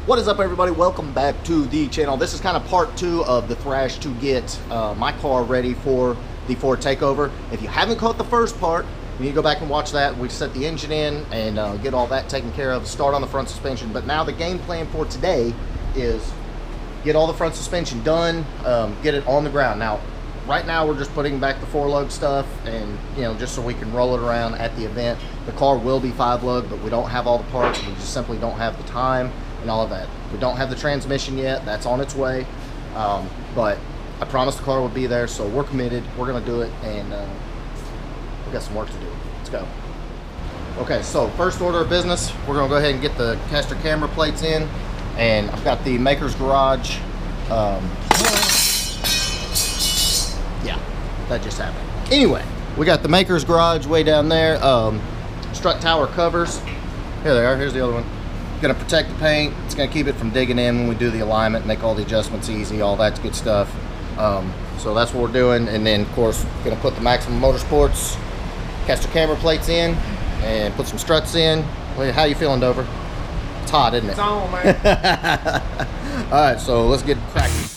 What is up, everybody? Welcome back to the channel. This is kind of part 2 of the thrash to get my car ready for the Ford Takeover. If you haven't caught the first part, you need to go back and watch that. We set the engine in and get all that taken care of, start on the front suspension. But now the game plan for today is get all the front suspension done, get it on the ground. Now, right now we're just putting back the 4-lug stuff and, just so we can roll it around at the event. The car will be 5-lug, but we don't have all the parts. We just simply don't have the time and all of that. We don't have the transmission yet. That's on its way. But I promised the car would be there, so we're committed. We're going to do it, and we've got some work to do. Let's go. Okay, so first order of business, we're going to go ahead and get the caster camera plates in, and I've got the Maker's Garage. Yeah, that just happened. Anyway, we got the Maker's Garage way down there. Strut tower covers. Here they are. Here's the other one. Going to protect the paint. It's going to keep it from digging in when we do the alignment, make all the adjustments easy, all that good stuff. So that's what we're doing. And then, of course, going to put the Maximum Motorsports caster camera plates in and put some struts in. How you feeling, Dover? It's hot, isn't it? It's on, man. All right, so let's get cracking.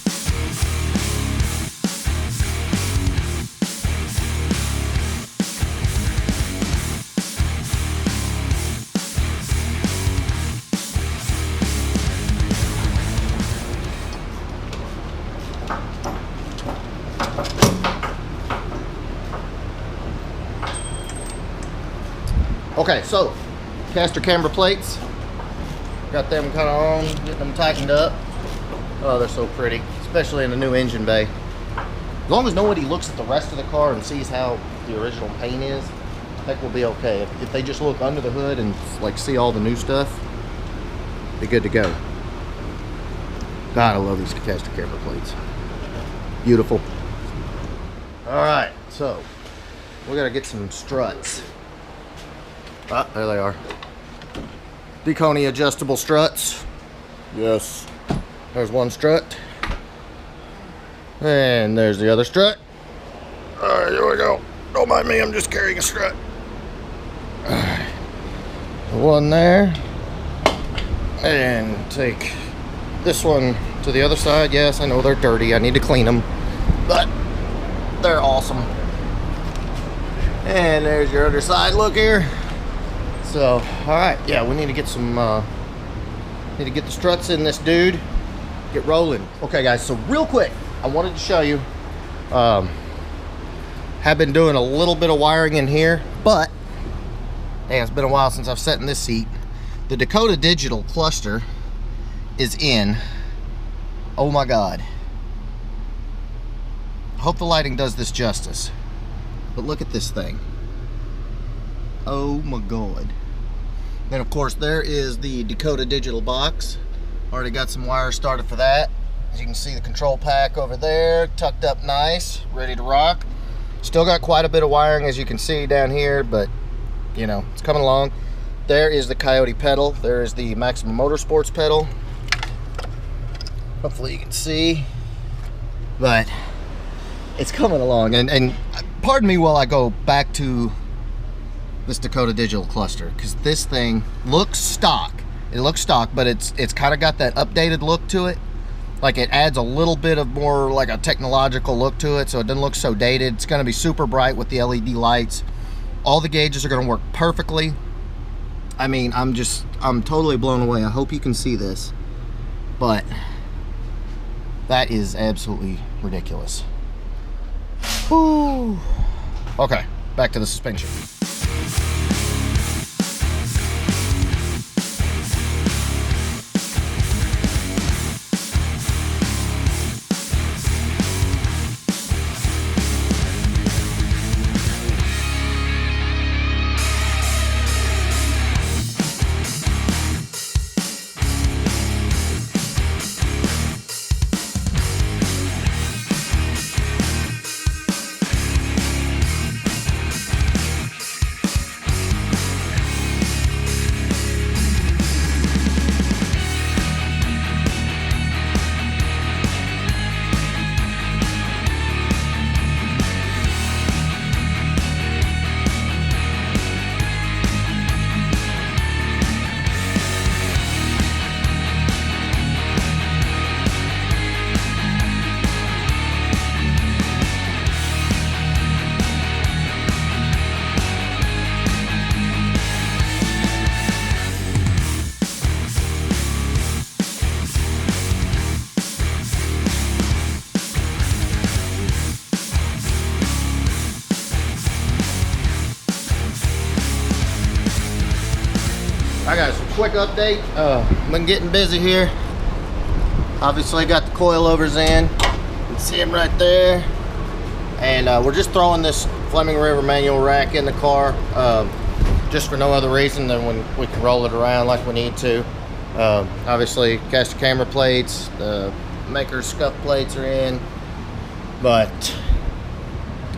Okay, so caster camera plates, got them kind of on, getting them tightened up. Oh, they're so pretty, especially in the new engine bay. As long as nobody looks at the rest of the car and sees how the original paint is, I think we'll be okay. If they just look under the hood and like see all the new stuff, be good to go. God, I love these caster camera plates. Beautiful. All right, so we gotta get some struts. Ah, there they are. Deconi adjustable struts. Yes. There's one strut. And there's the other strut. Alright, here we go. Don't mind me, I'm just carrying a strut. Alright. One there. And take this one to the other side. Yes, I know they're dirty. I need to clean them. But they're awesome. And there's your other side. Look here. So, alright, yeah, we need to get some, need to get the struts in this dude, get rolling. Okay, guys, so real quick, I wanted to show you, have been doing a little bit of wiring in here, but, dang, it's been a while since I've sat in this seat. The Dakota Digital cluster is in. Oh my God. I hope the lighting does this justice, but look at this thing. Oh my God. Then of course there is the Dakota Digital box. Already got some wires started for that. As you can see, the control pack over there, tucked up nice, ready to rock. Still got quite a bit of wiring, as you can see down here, but it's coming along. There is the Coyote pedal. There is the Maximum Motorsports pedal. Hopefully you can see, but it's coming along. And pardon me while I go back to this Dakota Digital cluster, because this thing looks stock. It looks stock, but it's kind of got that updated look to it. Like, it adds a little bit of more like a technological look to it, so it doesn't look so dated. It's going to be super bright with the LED lights. All the gauges are going to work perfectly. I mean, I'm totally blown away. I hope you can see this, but that is absolutely ridiculous. Whew. Okay, back to the suspension. quick update. Been getting busy here. Obviously got the coilovers in. You can see them right there. And we're just throwing this Fleming River manual rack in the car, just for no other reason than when we can roll it around like we need to. Obviously caster camera plates, the maker's scuff plates are in. But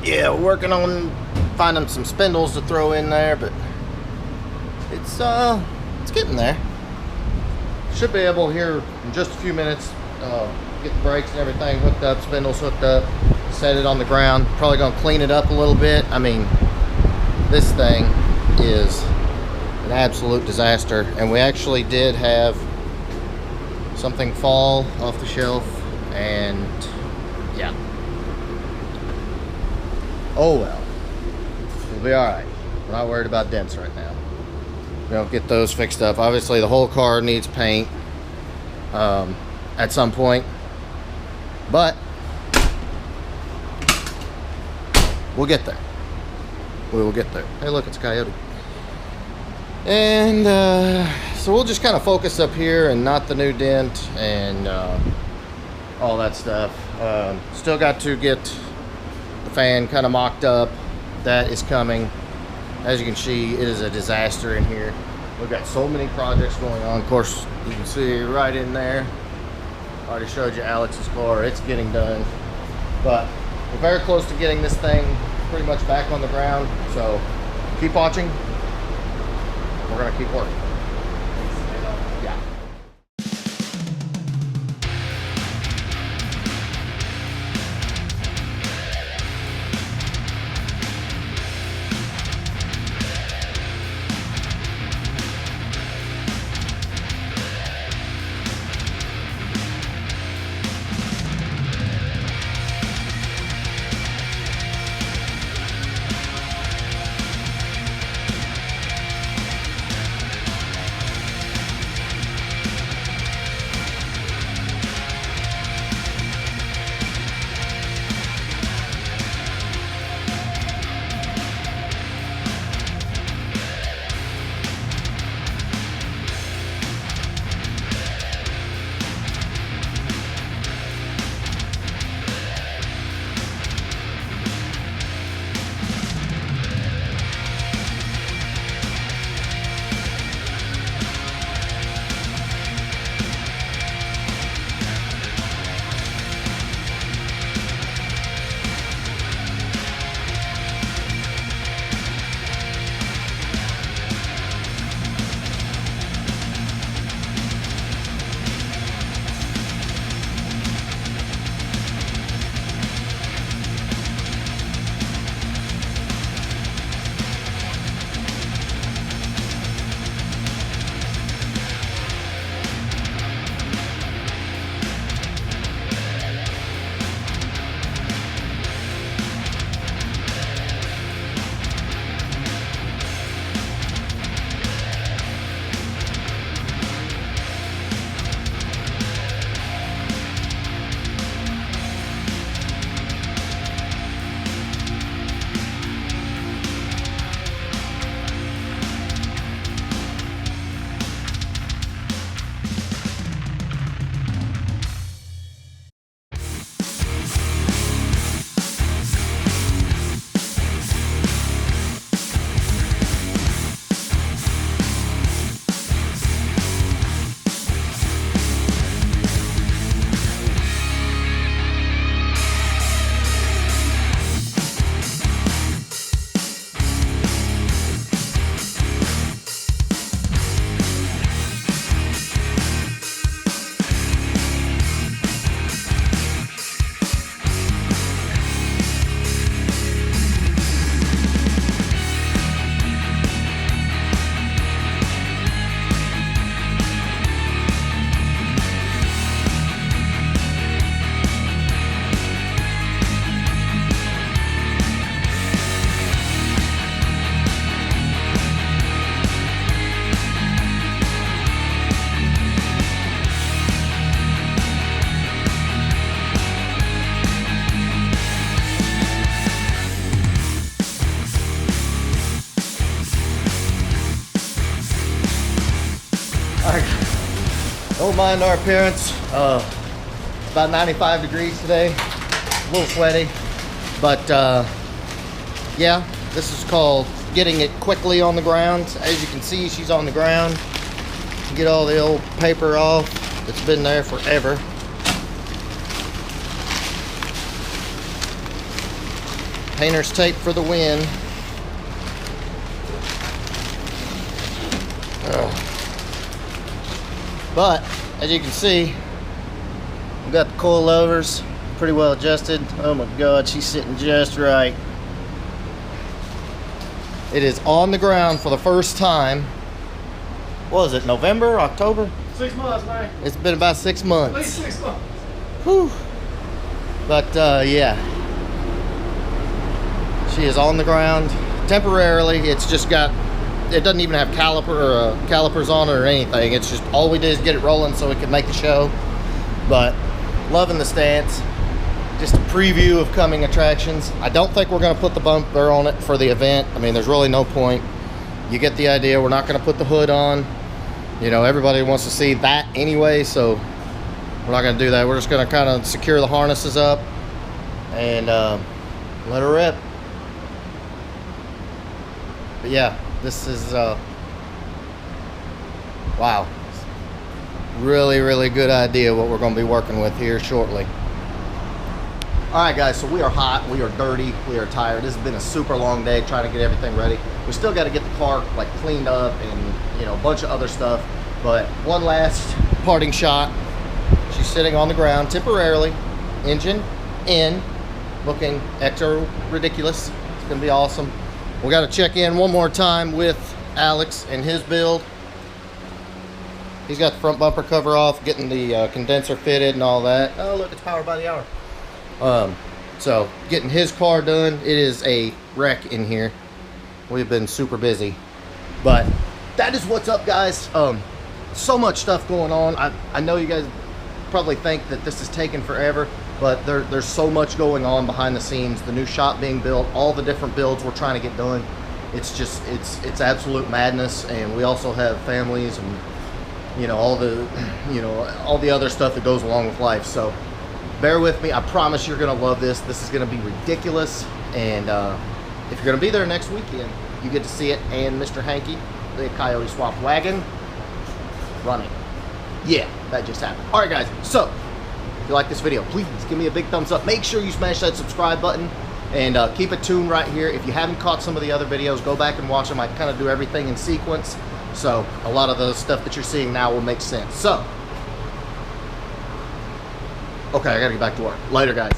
yeah, we're working on finding some spindles to throw in there, but it's getting there. Should be able here in just a few minutes, get the brakes and everything hooked up, spindles hooked up, set it on the ground. Probably gonna clean it up a little bit. I mean, this thing is an absolute disaster, and we actually did have something fall off the shelf, and yeah. Oh well, we'll be all right. We're not worried about dents right now. We'll get those fixed up. Obviously, the whole car needs paint at some point, but we'll get there. We will get there. Hey, look, it's a coyote. And so we'll just kind of focus up here and not the new dent and all that stuff. Still got to get the fan kind of mocked up. That is coming. As you can see, it is a disaster in here. We've got so many projects going on. Of course, you can see right in there. I already showed you Alex's car. It's getting done. But we're very close to getting this thing pretty much back on the ground. So keep watching. We're going to keep working. Yeah. mind our appearance. About 95 degrees today. A little sweaty. But yeah, this is called getting it quickly on the ground. As you can see, she's on the ground. Get all the old paper off. It's been there forever. Painter's tape for the win. But as you can see, we've got the coilovers pretty well adjusted. Oh my God, she's sitting just right. It is on the ground for the first time. What was it, November, October? 6 months, man. It's been about 6 months. At least 6 months. Whew. But yeah, she is on the ground temporarily. It's just got, it doesn't even have calipers on it or anything. It's just, all we did is get it rolling so we could make the show. But loving the stance. Just a preview of coming attractions. I don't think we're going to put the bumper on it for the event. I mean, there's really no point. You get the idea. We're not going to put the hood on. You know, everybody wants to see that anyway, so we're not going to do that. We're just going to kind of secure the harnesses up and let her rip. But yeah, this is wow, really, really good idea what we're going to be working with here shortly. All right, guys, so we are hot, we are dirty, we are tired. This has been a super long day trying to get everything ready. We still got to get the car like cleaned up and, you know, a bunch of other stuff. But one last parting shot. She's sitting on the ground temporarily, engine in, looking extra ridiculous. It's gonna be awesome. We got to check in one more time with Alex and his build. He's got the front bumper cover off, getting the condenser fitted and all that. Oh, look, it's powered by the hour. So getting his car done. It is a wreck in here. We've been super busy, but that is what's up, guys. So much stuff going on. I know you guys probably think that this is taking forever, but there's so much going on behind the scenes. The new shop being built, all the different builds we're trying to get done. It's just, it's absolute madness. And we also have families and, you know, all the other stuff that goes along with life. So bear with me. I promise you're gonna love this. This is gonna be ridiculous. And if you're gonna be there next weekend, you get to see it and Mr. Hanky, the Coyote swap wagon, running. Yeah, that just happened. All right, guys. So if you like this video, please give me a big thumbs up. Make sure you smash that subscribe button and keep it tuned right here. If you haven't caught some of the other videos, go back and watch them. I kind of do everything in sequence, so a lot of the stuff that you're seeing now will make sense. So okay, I gotta get back to work. Later, guys.